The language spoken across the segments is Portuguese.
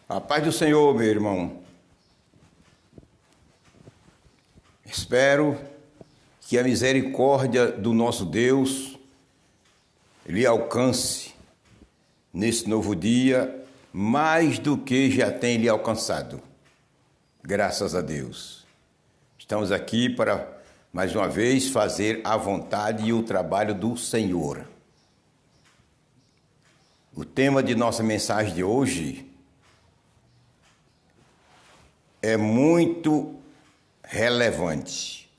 A paz do Senhor, meu irmão. Espero que a misericórdia do nosso Deus lhe alcance nesse novo dia mais do que já tem lhe alcançado. Graças a Deus. Estamos aqui para, mais uma vez, fazer a vontade e o trabalho do Senhor. O tema de nossa mensagem de hoje é muito relevante.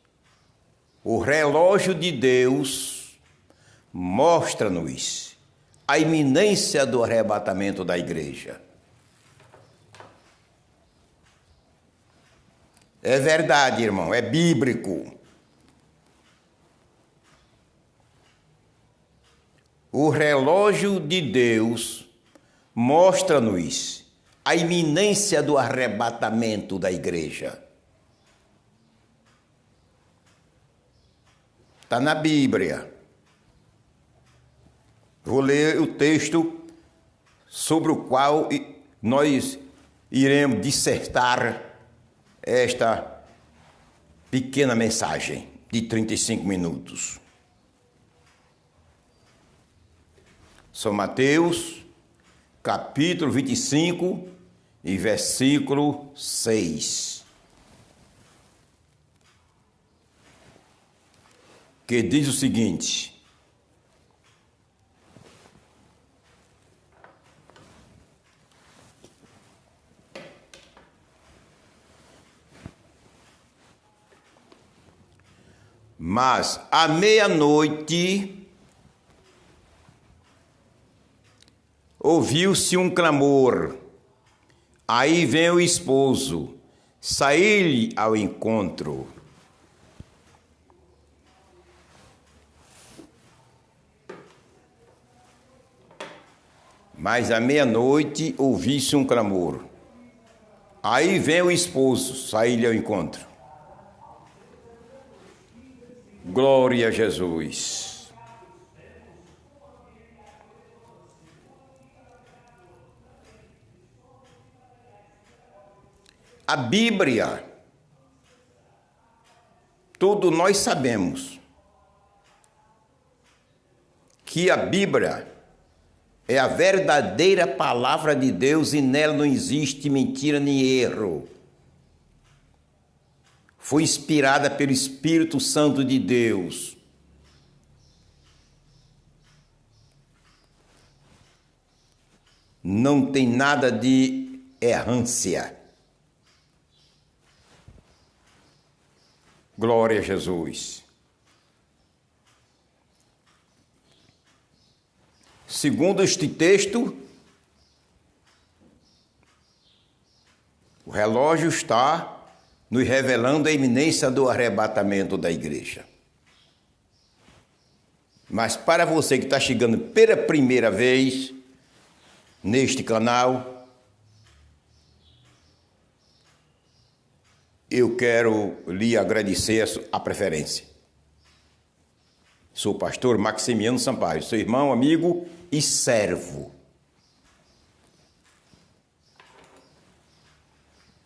O relógio de Deus mostra-nos a iminência do arrebatamento da igreja. É verdade, irmão, é bíblico. O relógio de Deus mostra-nos a iminência do arrebatamento da igreja. Está na Bíblia. Vou ler o texto sobre o qual nós iremos dissertar esta pequena mensagem de 35 minutos. São Mateus, capítulo 25 e versículo 6. Que diz o seguinte: mas à meia-noite ouviu-se um clamor. Aí vem o esposo, sair-lhe ao encontro. Mas à meia-noite ouviu-se um clamor. Aí vem o esposo, sair-lhe ao encontro. Glória a Jesus. A Bíblia, todos nós sabemos que a Bíblia é a verdadeira palavra de Deus e nela não existe mentira nem erro. Foi inspirada pelo Espírito Santo de Deus. Não tem nada de errância. Glória a Jesus. Segundo este texto, o relógio está nos revelando a iminência do arrebatamento da igreja. Mas para você que está chegando pela primeira vez neste canal, eu quero lhe agradecer a preferência. Sou o pastor Maximiano Sampaio, seu irmão, amigo e servo.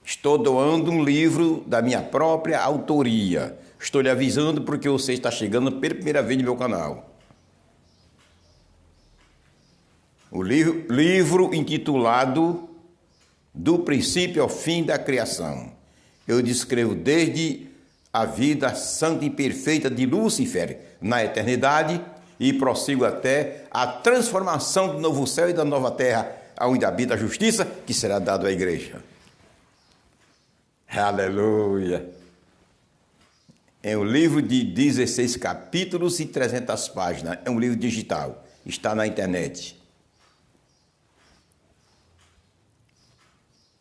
Estou doando um livro da minha própria autoria. Estou lhe avisando porque você está chegando pela primeira vez no meu canal. O livro intitulado Do Princípio ao Fim da Criação. Eu descrevo desde a vida santa e perfeita de Lúcifer na eternidade e prossigo até a transformação do novo céu e da nova terra, onde habita a justiça, que será dado à igreja. Aleluia! É um livro de 16 capítulos e 300 páginas. É um livro digital. Está na internet.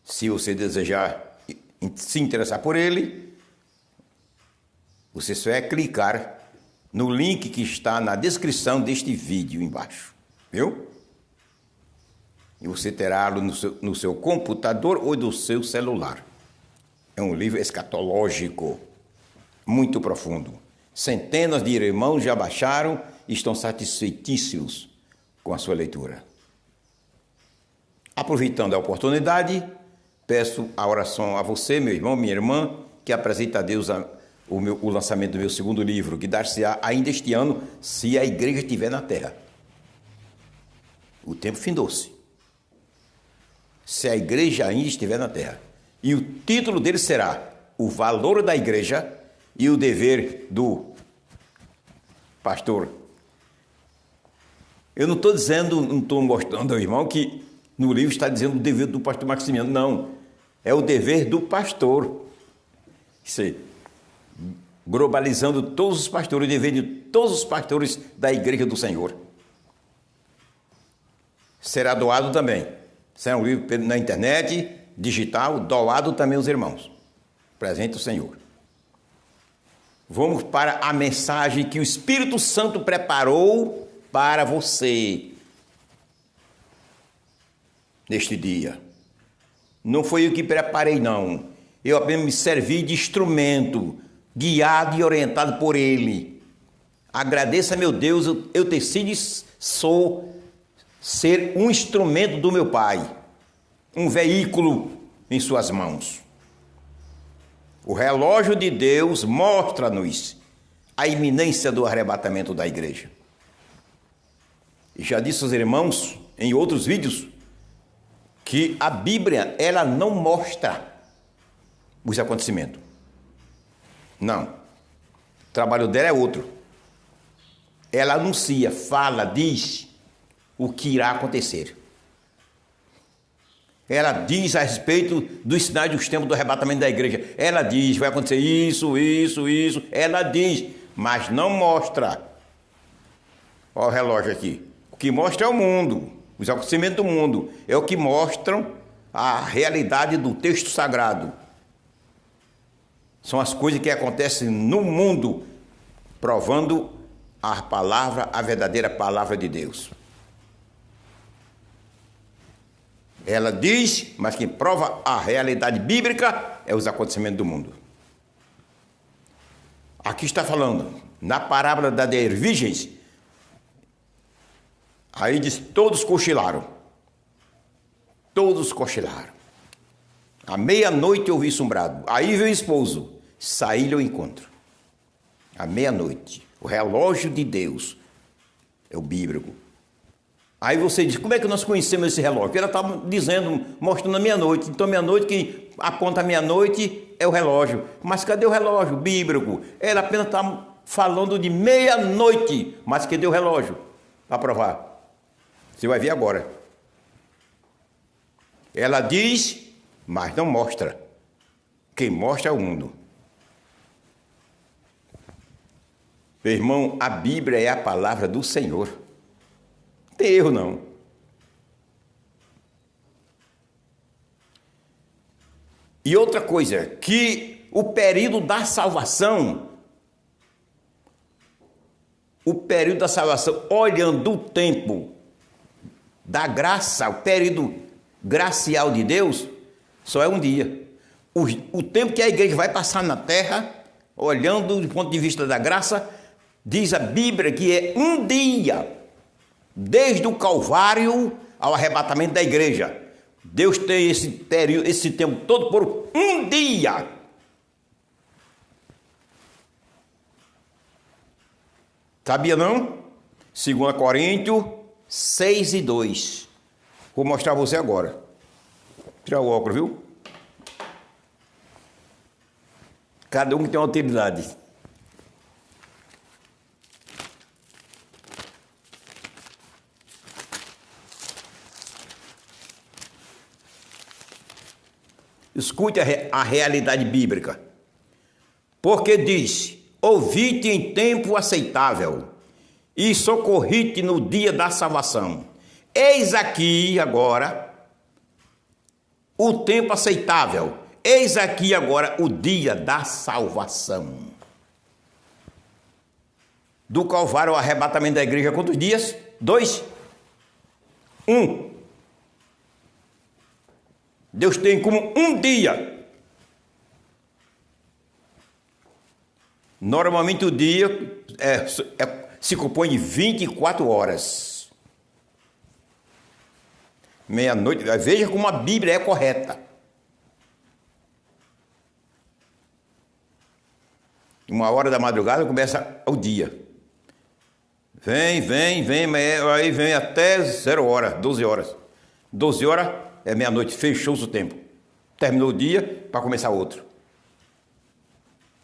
Se você desejar se interessar por ele, você só é clicar no link que está na descrição deste vídeo embaixo. Viu? E você terá-lo no seu computador ou do seu celular. É um livro escatológico, muito profundo. Centenas de irmãos já baixaram e estão satisfeitíssimos com a sua leitura. A aproveitando a oportunidade, peço a oração a você, meu irmão, minha irmã, que apresenta a Deus o lançamento do meu segundo livro, que dar-se-á ainda este ano, se a igreja estiver na terra. O tempo findou-se. Se a igreja ainda estiver na terra. E o título dele será O Valor da Igreja e o Dever do Pastor. Eu não estou dizendo, não estou mostrando ao irmão que no livro está dizendo o dever do pastor Maximiano. Não, é o dever do pastor. Isso aí. Globalizando todos os pastores, o dever de todos os pastores da Igreja do Senhor. Será doado também. Será um livro na internet, digital, doado também aos irmãos. Presente o Senhor. Vamos para a mensagem que o Espírito Santo preparou para você neste dia. Não foi eu que preparei, não. Eu apenas me servi de instrumento, guiado e orientado por Ele. Agradeça, meu Deus, eu ter sido, sou ser um instrumento do meu Pai, um veículo em suas mãos. O relógio de Deus mostra-nos a iminência do arrebatamento da igreja. E já disse aos irmãos em outros vídeos que a Bíblia, ela não mostra os acontecimentos. Não. O trabalho dela é outro. Ela anuncia, fala, diz o que irá acontecer. Ela diz a respeito dos sinais dos tempos do arrebatamento da igreja. Ela diz, vai acontecer isso. Ela diz, mas não mostra. Olha o relógio aqui. O que mostra é o mundo, os acontecimentos do mundo. É o que mostram a realidade do texto sagrado. São as coisas que acontecem no mundo, provando a palavra, a verdadeira palavra de Deus. Ela diz, mas quem prova a realidade bíblica é os acontecimentos do mundo. Aqui está falando, na parábola das 10 virgens, aí diz, todos cochilaram. Todos cochilaram. À meia-noite ouvi-se um brado. Aí veio o esposo, saí-lhe ao encontro. À meia-noite, o relógio de Deus é o bíblico. Aí você diz, como é que nós conhecemos esse relógio? Porque ela estava dizendo, mostrando a meia-noite. Então, meia-noite, que aponta a meia-noite é o relógio. Mas cadê o relógio bíblico? Ela apenas está falando de meia-noite. Mas cadê o relógio? Para provar. Você vai ver agora. Ela diz, mas não mostra. Quem mostra é o mundo. Meu irmão, a Bíblia é a palavra do Senhor. Não tem erro, não. E outra coisa, que o período da salvação, olhando o tempo da graça, o período gracial de Deus, só é um dia. O tempo que a igreja vai passar na terra, olhando do ponto de vista da graça, diz a Bíblia que é um dia, desde o Calvário ao arrebatamento da igreja. Deus tem esse período, esse tempo todo por um dia. Sabia não? 2 Coríntios 6:2. Vou mostrar a você agora. Vou tirar o óculos, viu? Cada um que tem uma utilidade. Escute a realidade bíblica. Porque diz, ouvi-te em tempo aceitável e socorri-te no dia da salvação. Eis aqui agora o tempo aceitável. Eis aqui agora o dia da salvação. Do Calvário ao arrebatamento da igreja, quantos dias? 2? 1. Deus tem como um dia. Normalmente o dia se compõe de 24 horas. Meia-noite. Veja como a Bíblia é correta. 1h da madrugada começa o dia. Vem, aí vem até 0h, 12h. 12h é meia-noite, fechou-se o tempo. Terminou o dia para começar outro.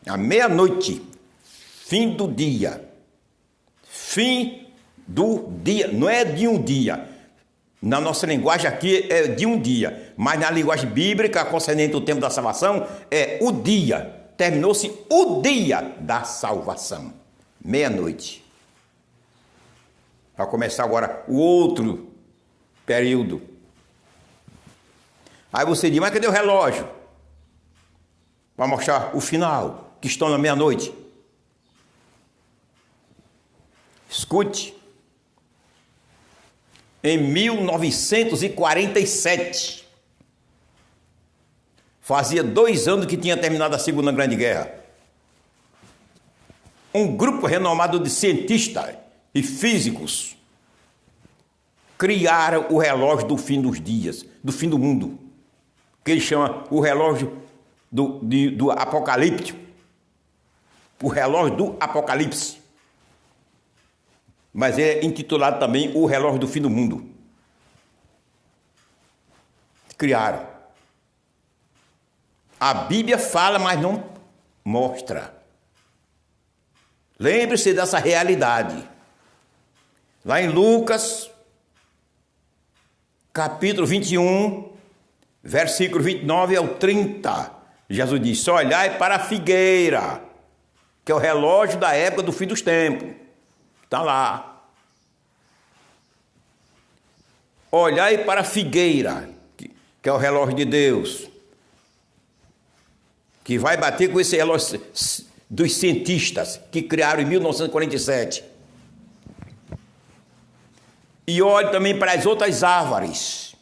À meia-noite, fim do dia. Fim do dia, não é de um dia. Na nossa linguagem aqui é de um dia, mas na linguagem bíblica, concernente ao tempo da salvação, é o dia. Terminou-se o dia da salvação. Meia-noite. Vai começar agora o outro período. Aí você diz, mas cadê o relógio? Para mostrar o final, que estão na meia-noite. Escute. Em 1947, fazia 2 anos que tinha terminado a Segunda Grande Guerra. Um grupo renomado de cientistas e físicos criaram o relógio do fim dos dias, do fim do mundo, que ele chama o relógio do apocalíptico, o relógio do apocalipse. Mas é intitulado também o relógio do fim do mundo. Criaram. A Bíblia fala, mas não mostra. Lembre-se dessa realidade. Lá em Lucas, capítulo 21, versículo 29 ao 30, Jesus disse, olhai para a figueira, que é o relógio da época do fim dos tempos. Está lá. Olhai para a figueira, que é o relógio de Deus, que vai bater com esse relógio dos cientistas que criaram em 1947. E olhe também para as outras árvores.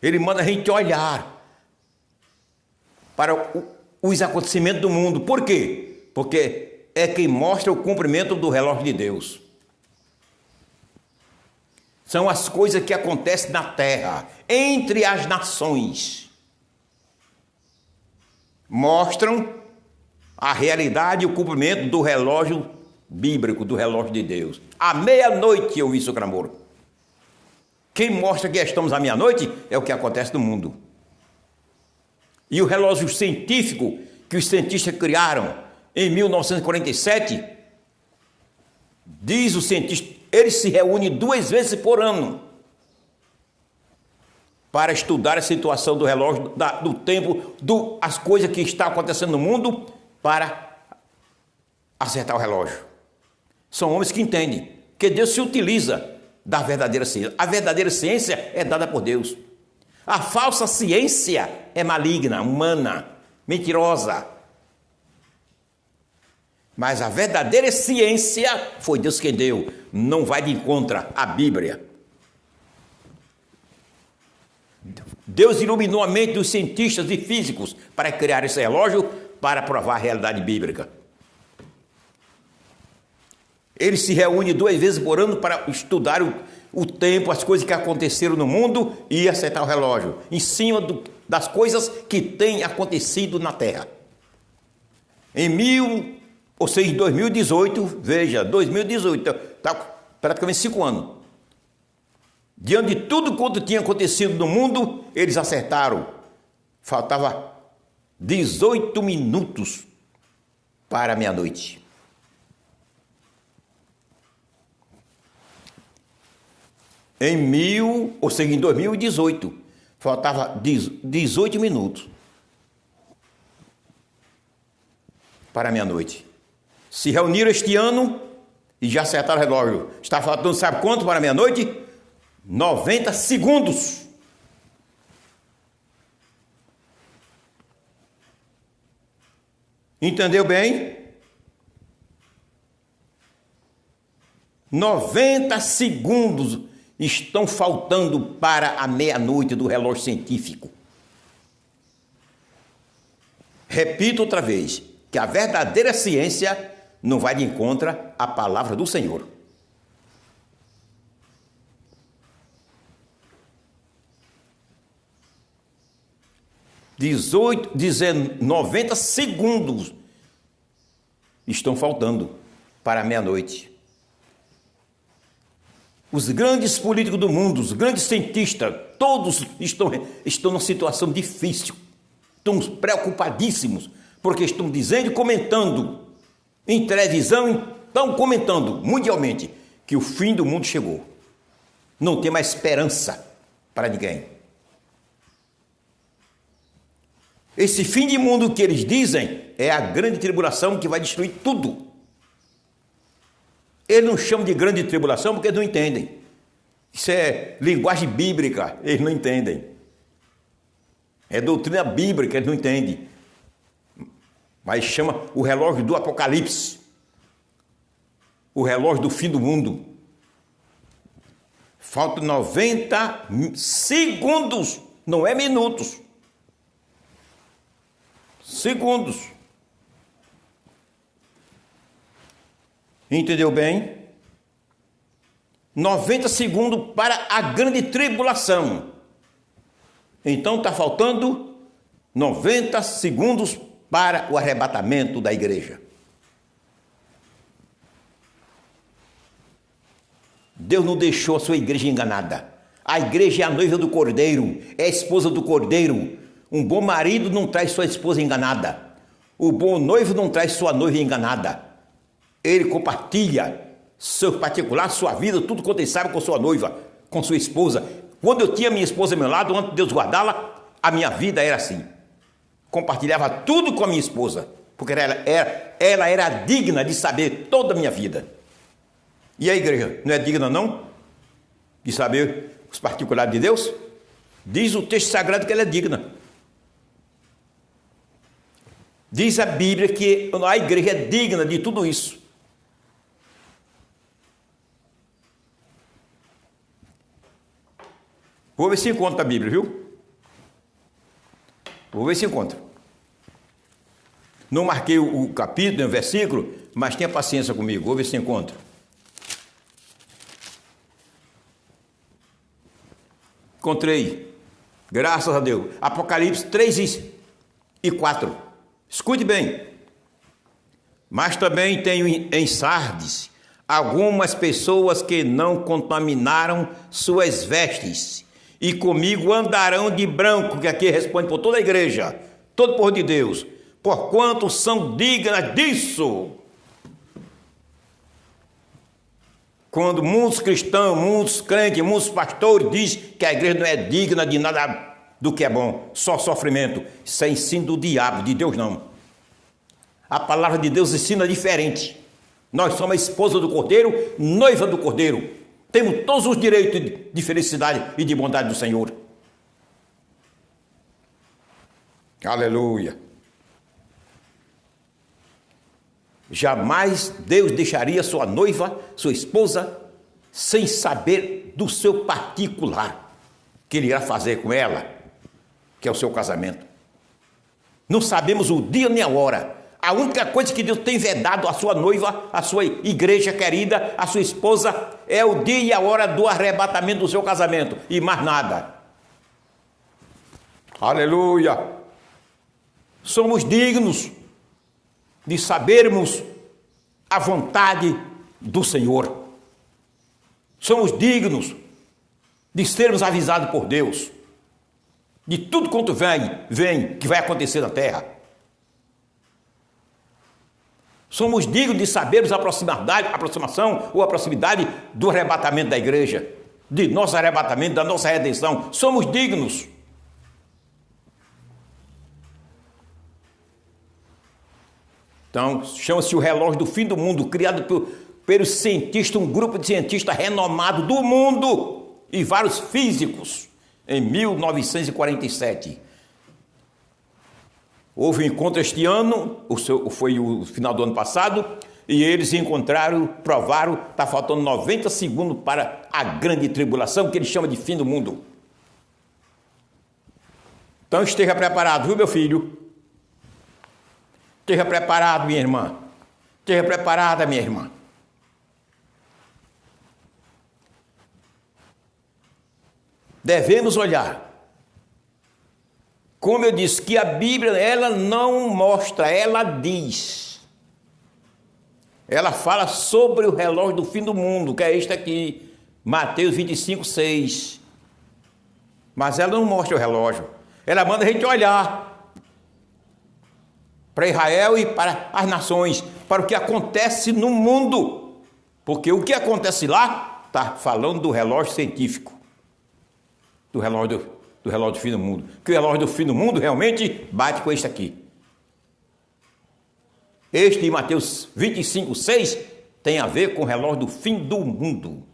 Ele manda a gente olhar para os acontecimentos do mundo. Por quê? Porque é quem mostra o cumprimento do relógio de Deus. São as coisas que acontecem na terra, entre as nações. Mostram a realidade e o cumprimento do relógio bíblico, do relógio de Deus. À meia-noite eu ouvi seu clamor. Quem mostra que estamos à meia-noite é o que acontece no mundo. E o relógio científico que os cientistas criaram em 1947, diz o cientista, ele se reúne 2 vezes por ano para estudar a situação do relógio, do tempo, as coisas que estão acontecendo no mundo, para acertar o relógio. São homens que entendem que Deus se utiliza da verdadeira ciência. A verdadeira ciência é dada por Deus. A falsa ciência é maligna, humana, mentirosa. Mas a verdadeira ciência foi Deus quem deu. Não vai de encontro à Bíblia. Deus iluminou a mente dos cientistas e físicos para criar esse relógio, para provar a realidade bíblica. Ele se reúne 2 vezes por ano para estudar o tempo, as coisas que aconteceram no mundo e acertar o relógio, em cima das coisas que têm acontecido na Terra. Em 2018, veja, 2018, está praticamente 5 anos. Diante de tudo quanto tinha acontecido no mundo, eles acertaram. Faltava 18 minutos para meia-noite. Em 2018, faltava 18 minutos para meia-noite. Se reuniram este ano e já acertaram o relógio. Está faltando, sabe quanto para meia-noite? 90 segundos. Entendeu bem? 90 segundos estão faltando para a meia-noite do relógio científico. Repito outra vez, que a verdadeira ciência não vai de encontro à palavra do Senhor. 90 segundos estão faltando para a meia-noite. Os grandes políticos do mundo, os grandes cientistas, todos estão numa situação difícil. Estão preocupadíssimos, porque estão dizendo e comentando em televisão, estão comentando mundialmente que o fim do mundo chegou. Não tem mais esperança para ninguém. Esse fim de mundo que eles dizem é a grande tribulação que vai destruir tudo. Eles não chamam de grande tribulação porque eles não entendem. Isso é linguagem bíblica, eles não entendem. É doutrina bíblica, eles não entendem. Mas chama o relógio do Apocalipse. O relógio do fim do mundo. Faltam 90 segundos, não é minutos. Segundos. Entendeu bem? 90 segundos para a grande tribulação. Então está faltando 90 segundos para o arrebatamento da igreja. Deus não deixou a sua igreja enganada. A igreja é a noiva do Cordeiro, é a esposa do Cordeiro. Um bom marido não traz sua esposa enganada. O bom noivo não traz sua noiva enganada. Ele compartilha seu particular, sua vida, tudo quanto ele sabe com sua noiva, com sua esposa. Quando eu tinha minha esposa ao meu lado, antes de Deus guardá-la, a minha vida era assim. Compartilhava tudo com a minha esposa, porque ela era digna de saber toda a minha vida. E a igreja não é digna não de saber os particulares de Deus? Diz o texto sagrado que ela é digna. Diz a Bíblia que a igreja é digna de tudo isso. Vou ver se encontro a Bíblia, viu? Vou ver se encontro. Não marquei o capítulo, o versículo, mas tenha paciência comigo. Vou ver se encontro. Encontrei. Graças a Deus. Apocalipse 3 e 4. Escute bem. Mas também tenho em Sardes algumas pessoas que não contaminaram suas vestes e comigo andarão de branco, que aqui responde por toda a igreja, todo o povo de Deus, porquanto são dignas disso. Quando muitos cristãos, muitos crentes, muitos pastores dizem que a igreja não é digna de nada do que é bom, só sofrimento, isso é ensino do diabo, de Deus não. A palavra de Deus ensina diferente. Nós somos a esposa do Cordeiro, noiva do Cordeiro. Temos todos os direitos de felicidade e de bondade do Senhor. Aleluia. Jamais Deus deixaria sua noiva, sua esposa, sem saber do seu particular, que Ele irá fazer com ela, que é o seu casamento. Não sabemos o dia nem a hora. A única coisa que Deus tem vedado à sua noiva, à sua igreja querida, à sua esposa, é o dia e a hora do arrebatamento do seu casamento, e mais nada. Aleluia! Somos dignos de sabermos a vontade do Senhor. Somos dignos de sermos avisados por Deus de tudo quanto vem que vai acontecer na terra. Somos dignos de sabermos a aproximação ou a proximidade do arrebatamento da igreja, de nosso arrebatamento, da nossa redenção. Somos dignos. Então, chama-se o relógio do fim do mundo, criado pelos cientistas, um grupo de cientistas renomado do mundo e vários físicos, em 1947. Houve um encontro este ano, foi o final do ano passado, e eles encontraram, provaram, está faltando 90 segundos para a grande tribulação, que eles chamam de fim do mundo. Então esteja preparado, viu, meu filho? Esteja preparado, minha irmã. Esteja preparada, minha irmã. Devemos olhar como eu disse, que a Bíblia, ela não mostra, ela diz. Ela fala sobre o relógio do fim do mundo, que é este aqui, Mateus 25, 6. Mas ela não mostra o relógio. Ela manda a gente olhar para Israel e para as nações, para o que acontece no mundo. Porque o que acontece lá está falando do relógio científico, do relógio do fim do mundo. Que o relógio do fim do mundo realmente bate com este aqui. Este de Mateus 25, 6 tem a ver com o relógio do fim do mundo.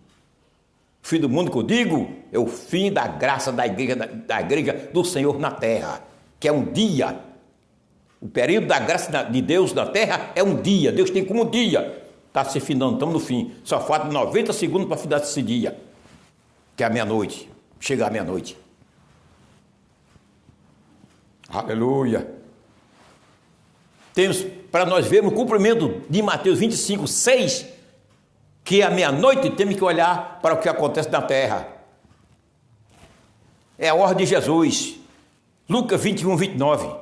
O fim do mundo que eu digo é o fim da graça da igreja do Senhor na terra, que é um dia. O período da graça de Deus na terra é um dia. Deus tem como um dia. Está se findando, estamos no fim. Só falta 90 segundos para findar esse dia, que é a meia-noite. Chegar à meia-noite. Aleluia. Temos para nós vermos o cumprimento de Mateus 25, 6, que à meia-noite temos que olhar para o que acontece na terra. É a ordem de Jesus. Lucas 21, 29.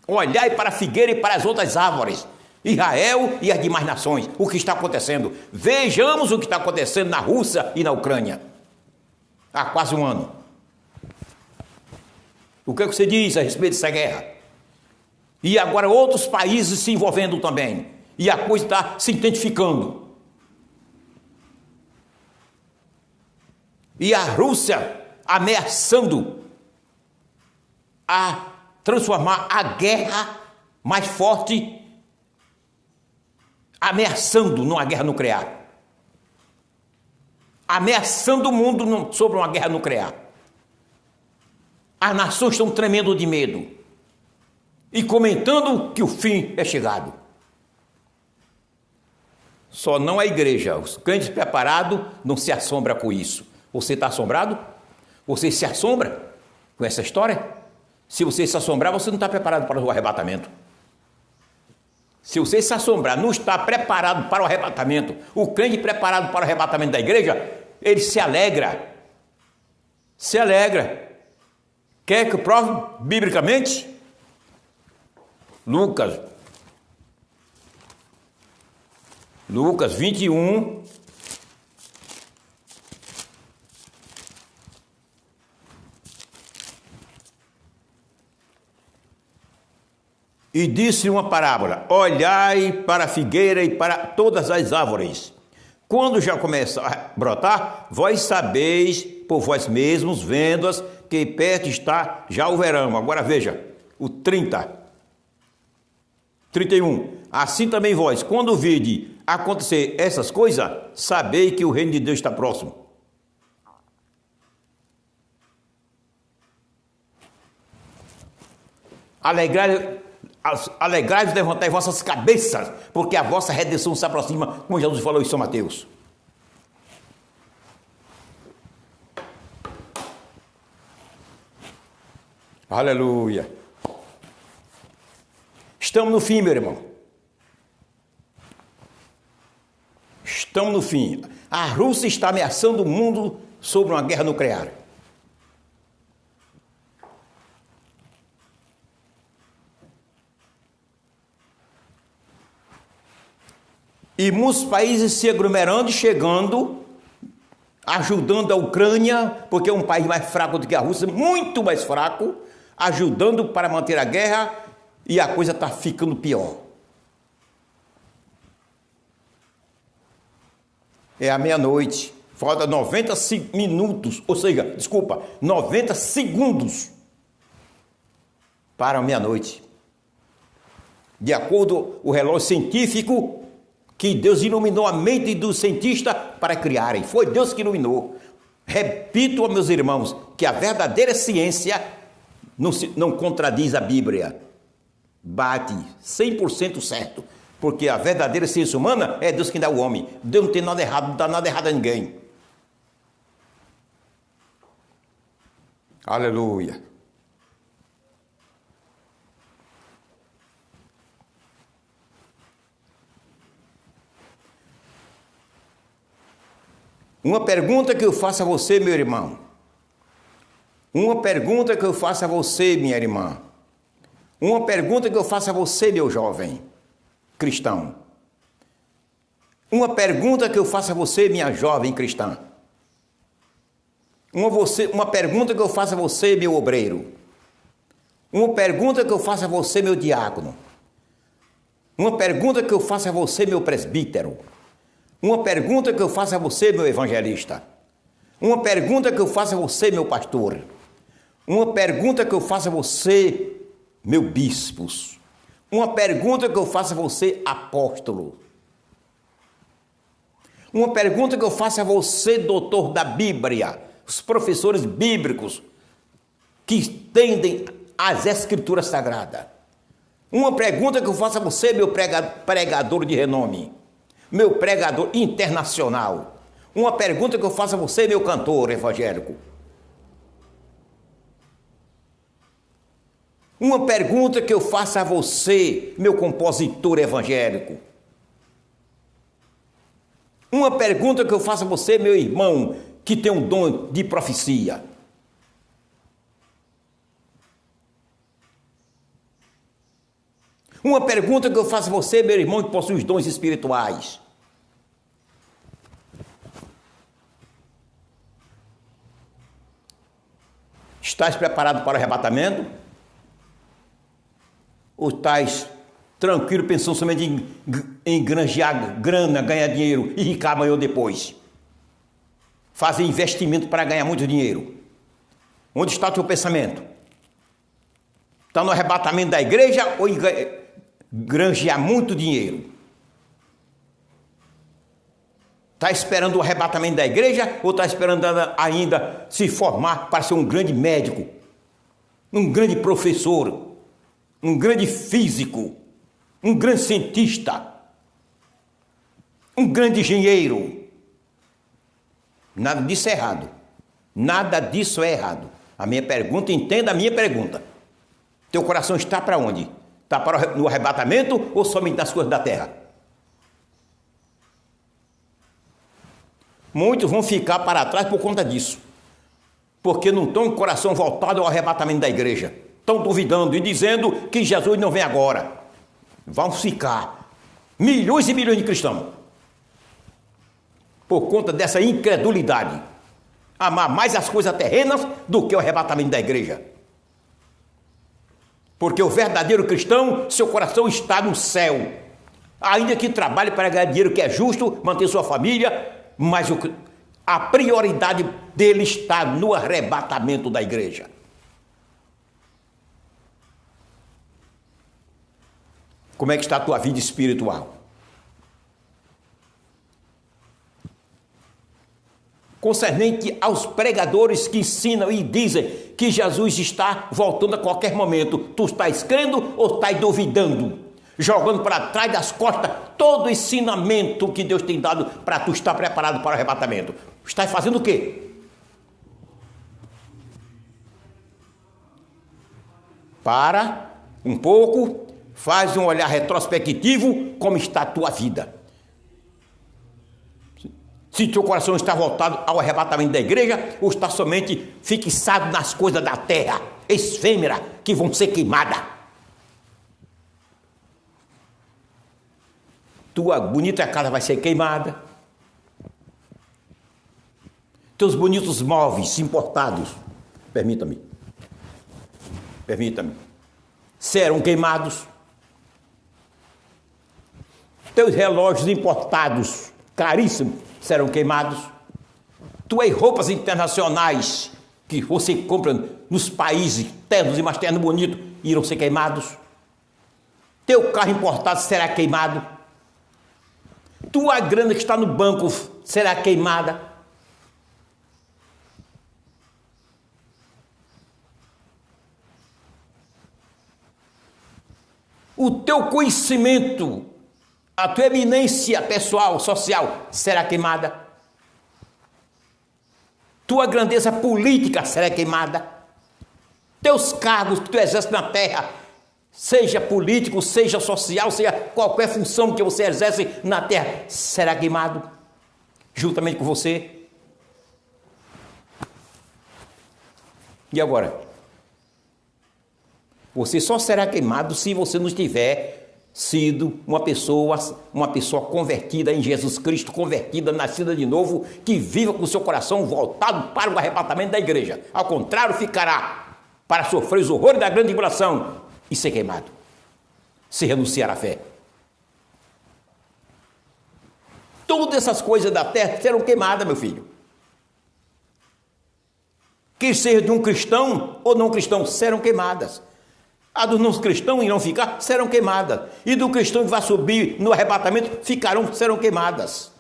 Olhai para a figueira e para as outras árvores, Israel e as demais nações, o que está acontecendo. Vejamos o que está acontecendo na Rússia e na Ucrânia. Há quase um ano. O que você diz a respeito dessa guerra? E agora outros países se envolvendo também. E a coisa está se intensificando. E a Rússia ameaçando a transformar a guerra mais forte, ameaçando numa guerra nuclear. Ameaçando o mundo sobre uma guerra nuclear. As nações estão tremendo de medo e comentando que o fim é chegado. Só não a igreja. Os crentes preparados não se assombram com isso. Você está assombrado? Você se assombra com essa história? Se você se assombrar, você não está preparado para o arrebatamento. Se você se assombrar, não está preparado para o arrebatamento, o crente preparado para o arrebatamento da igreja, ele se alegra. Se alegra. Quer que eu prove biblicamente? Lucas 21. E disse uma parábola: olhai para a figueira e para todas as árvores. Quando já começa a brotar, vós sabeis por vós mesmos, vendo-as, que perto está já o verão. Agora veja, o 31. Assim também vós, quando vide acontecer essas coisas, sabei que o reino de Deus está próximo. Alegrai-vos e levantai vossas cabeças, porque a vossa redenção se aproxima, como Jesus falou em São Mateus. Aleluia. Estamos no fim, meu irmão. Estamos no fim. A Rússia está ameaçando o mundo sobre uma guerra nuclear. E muitos países se aglomerando e chegando, ajudando a Ucrânia, porque é um país mais fraco do que a Rússia, muito mais fraco, ajudando para manter a guerra, e a coisa está ficando pior. É a meia-noite, falta 90 minutos, ou seja, 90 segundos para a meia-noite. De acordo com o relógio científico, que Deus iluminou a mente dos cientistas para criarem. Foi Deus que iluminou. Repito, meus irmãos, que a verdadeira ciência não contradiz a Bíblia. Bate 100% certo. Porque a verdadeira ciência humana é Deus quem dá ao homem. Deus não tem nada errado, não dá nada errado a ninguém. Aleluia. Uma pergunta que eu faço a você, meu irmão. Uma pergunta que eu faço a você, minha irmã. Uma pergunta que eu faço a você, meu jovem cristão. Uma pergunta que eu faço a você, minha jovem cristã. Uma pergunta que eu faço a você, meu obreiro. Uma pergunta que eu faço a você, meu diácono. Uma pergunta que eu faço a você, meu presbítero. Uma pergunta que eu faço a você, meu evangelista. Uma pergunta que eu faço a você, meu pastor. Uma pergunta que eu faço a você, meu bispos. Uma pergunta que eu faço a você, apóstolo. Uma pergunta que eu faço a você, doutor da Bíblia, os professores bíblicos que entendem as Escrituras Sagradas. Uma pergunta que eu faço a você, meu pregador de renome, meu pregador internacional. Uma pergunta que eu faço a você, meu cantor evangélico. Uma pergunta que eu faço a você, meu compositor evangélico. Uma pergunta que eu faço a você, meu irmão, que tem um dom de profecia. Uma pergunta que eu faço a você, meu irmão, que possui os dons espirituais. Estás preparado para o arrebatamento? Ou estás tranquilo, pensando somente em granjear grana, ganhar dinheiro e ricar amanhã ou depois? Fazer investimento para ganhar muito dinheiro. Onde está o teu pensamento? Está no arrebatamento da igreja ou em granjear muito dinheiro? Está esperando o arrebatamento da igreja ou está esperando ainda se formar para ser um grande médico, um grande professor, um grande físico, um grande cientista, um grande engenheiro? Nada disso é errado. Nada disso é errado. A minha pergunta, entenda a minha pergunta. Teu coração está para onde? Está no arrebatamento ou somente nas coisas da terra? Muitos vão ficar para trás por conta disso. Porque não estão com o coração voltado ao arrebatamento da igreja. Estão duvidando e dizendo que Jesus não vem agora. Vão ficar milhões e milhões de cristãos por conta dessa incredulidade. Amar mais as coisas terrenas do que o arrebatamento da igreja. Porque o verdadeiro cristão, seu coração está no céu. Ainda que trabalhe para ganhar dinheiro, que é justo, manter sua família, mas a prioridade dele está no arrebatamento da igreja. Como é que está a tua vida espiritual? Concernente aos pregadores que ensinam e dizem que Jesus está voltando a qualquer momento, tu estás crendo ou estás duvidando? Jogando para trás das costas todo o ensinamento que Deus tem dado para tu estar preparado para o arrebatamento. Estás fazendo o quê? Para um pouco, faz um olhar retrospectivo como está a tua vida. Se teu coração está voltado ao arrebatamento da igreja, ou está somente fixado nas coisas da terra, efêmera, que vão ser queimadas. Tua bonita casa vai ser queimada. Teus bonitos móveis importados, permita-me, serão queimados. Teus relógios importados, caríssimos, serão queimados. Tuas roupas internacionais que você compra nos países ternos e mais ternos bonitos irão ser queimados. Teu carro importado será queimado. Tua grana que está no banco será queimada. O teu conhecimento, a tua eminência pessoal, social, será queimada. Tua grandeza política será queimada. Teus cargos que tu exerce na terra, seja político, seja social, seja qualquer função que você exerce na terra, será queimado juntamente com você. E agora? Você só será queimado se você não tiver sido uma pessoa convertida em Jesus Cristo, convertida, nascida de novo, que viva com o seu coração voltado para o arrebatamento da igreja. Ao contrário, ficará para sofrer os horrores da grande tribulação e ser queimado, se renunciar à fé. Todas essas coisas da terra serão queimadas, meu filho. Quer seja de um cristão ou não cristão, serão queimadas. A dos não cristãos e não ficar, serão queimadas. E do cristão que vai subir no arrebatamento, serão queimadas.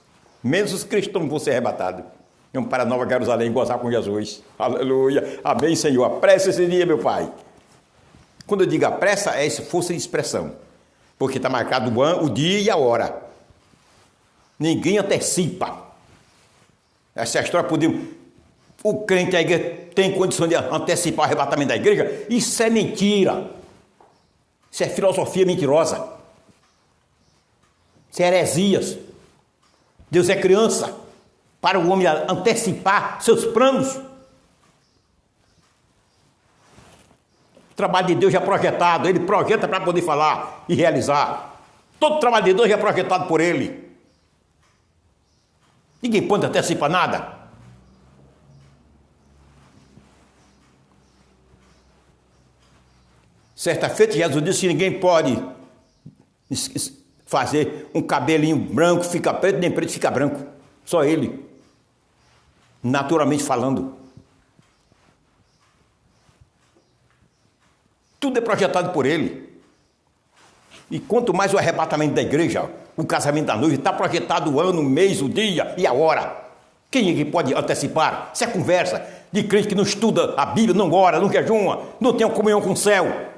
Menos os cristãos que vão ser arrebatados. Vamos para Nova Jerusalém gozar com Jesus. Aleluia. Amém, Senhor. Apressa esse dia, meu Pai. Quando eu digo apressa, é força de expressão. Porque está marcado o dia e a hora. Ninguém antecipa. Essa história podemos... O crente da igreja tem condição de antecipar o arrebatamento da igreja? Isso é mentira. Isso é filosofia mentirosa. Isso é heresias. Deus é criança para o homem antecipar seus planos. O trabalho de Deus já é projetado. Ele projeta para poder falar e realizar. Todo o trabalho de Deus já é projetado por Ele. Ninguém pode antecipar nada. Certa feita, Jesus disse que ninguém pode fazer um cabelinho branco, fica preto, nem preto, fica branco. Só Ele. Naturalmente falando. Tudo é projetado por Ele. E quanto mais o arrebatamento da igreja, o casamento da noiva, está projetado o ano, o mês, o dia e a hora. Quem é que pode antecipar? Isso é conversa de crente que não estuda a Bíblia, não ora, não jejuma, não tem uma comunhão com o céu.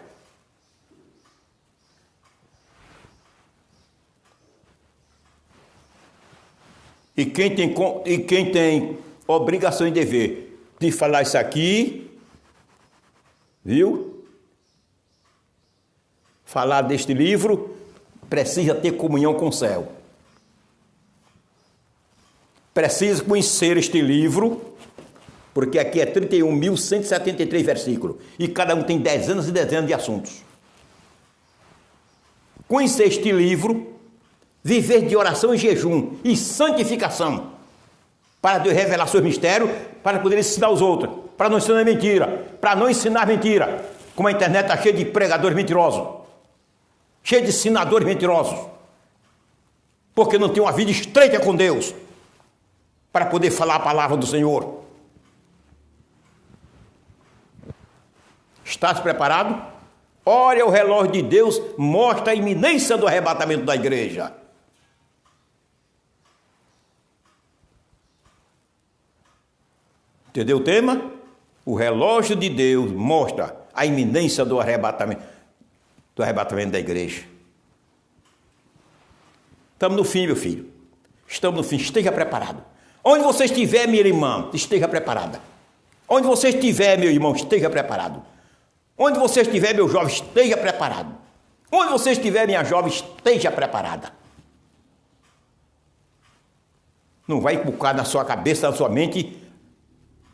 E quem tem obrigação e dever de falar isso aqui, viu? Falar deste livro, precisa ter comunhão com o céu. Precisa conhecer este livro, porque aqui é 31.173 versículos, e cada um tem dezenas e dezenas de assuntos. Conhecer este livro, viver de oração e jejum e santificação, para Deus revelar seus mistérios, para poder ensinar os outros, para não ensinar mentira, para não ensinar mentira, como a internet está cheia de pregadores mentirosos, cheia de ensinadores mentirosos, porque não tem uma vida estreita com Deus, para poder falar a palavra do Senhor. Estás preparado? Olha, o relógio de Deus mostra a iminência do arrebatamento da igreja. Entendeu o tema? O relógio de Deus mostra a iminência do arrebatamento da igreja. Estamos no fim, meu filho. Estamos no fim. Esteja preparado. Onde você estiver, minha irmã, esteja preparada. Onde você estiver, meu irmão, esteja preparado. Onde você estiver, meu jovem, esteja preparado. Onde você estiver, minha jovem, esteja preparada. Não vai colocar na sua cabeça, na sua mente,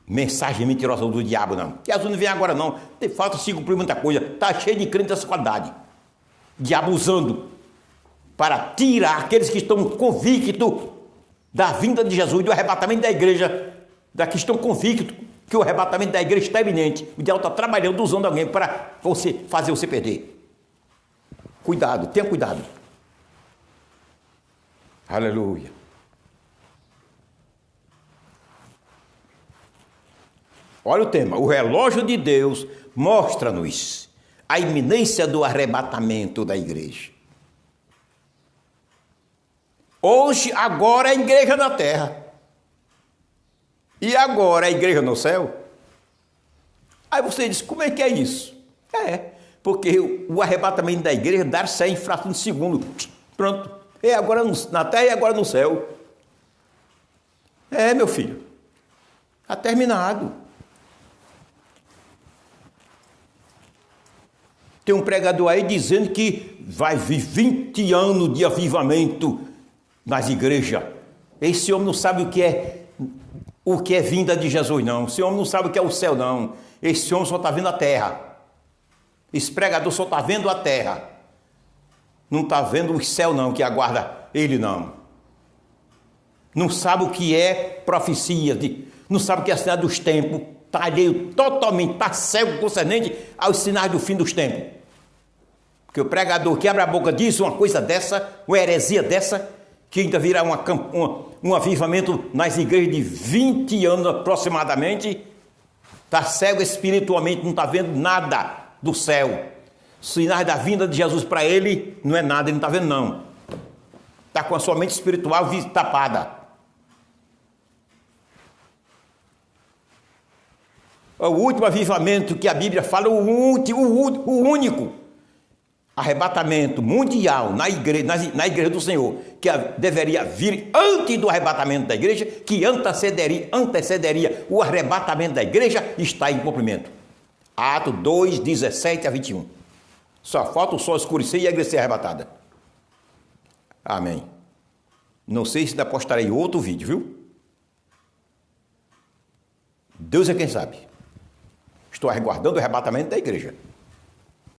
mensagem mentirosa do diabo, não. Jesus não vem agora, não. Tem falta se cumprir muita coisa. Está cheio de crente dessa qualidade. Diabo usando para tirar aqueles que estão convictos da vinda de Jesus, do arrebatamento da igreja, da que estão convictos que o arrebatamento da igreja está iminente. O diabo está trabalhando, usando alguém para fazer você perder. Cuidado, tenha cuidado. Aleluia. Olha o tema. O relógio de Deus mostra-nos a iminência do arrebatamento da igreja. Hoje, agora, a igreja na terra. E agora, a igreja no céu? Aí você diz, como é que é isso? Porque o arrebatamento da igreja dá-se em fração de segundo. Pronto. É agora na terra e agora no céu. Meu filho. Está terminado. Tem um pregador aí dizendo que vai vir 20 anos de avivamento nas igrejas. Esse homem não sabe o que é o que é vinda de Jesus, não. Esse homem não sabe o que é o céu, não. Esse homem só está vendo a terra. Esse pregador só está vendo a terra. Não está vendo o céu, não, que aguarda ele, não. Não sabe o que é profecia, não sabe o que é a cidade dos tempos. Está alheio totalmente, está cego concernente aos sinais do fim dos tempos. Porque o pregador que abre a boca diz uma coisa dessa, uma heresia dessa, que ainda virá um avivamento nas igrejas de 20 anos aproximadamente, está cego espiritualmente, não está vendo nada do céu. Sinais da vinda de Jesus para ele não é nada, ele não está vendo, não. Está com a sua mente espiritual tapada. O último avivamento que a Bíblia fala, o único arrebatamento mundial na igreja do Senhor, que deveria vir antes do arrebatamento da igreja, que antecederia o arrebatamento da igreja, está em cumprimento. Atos 2, 17 a 21. Só falta o sol escurecer e a igreja ser arrebatada. Amém. Não sei se ainda postarei outro vídeo, viu? Deus é quem sabe. Estou aguardando o arrebatamento da igreja.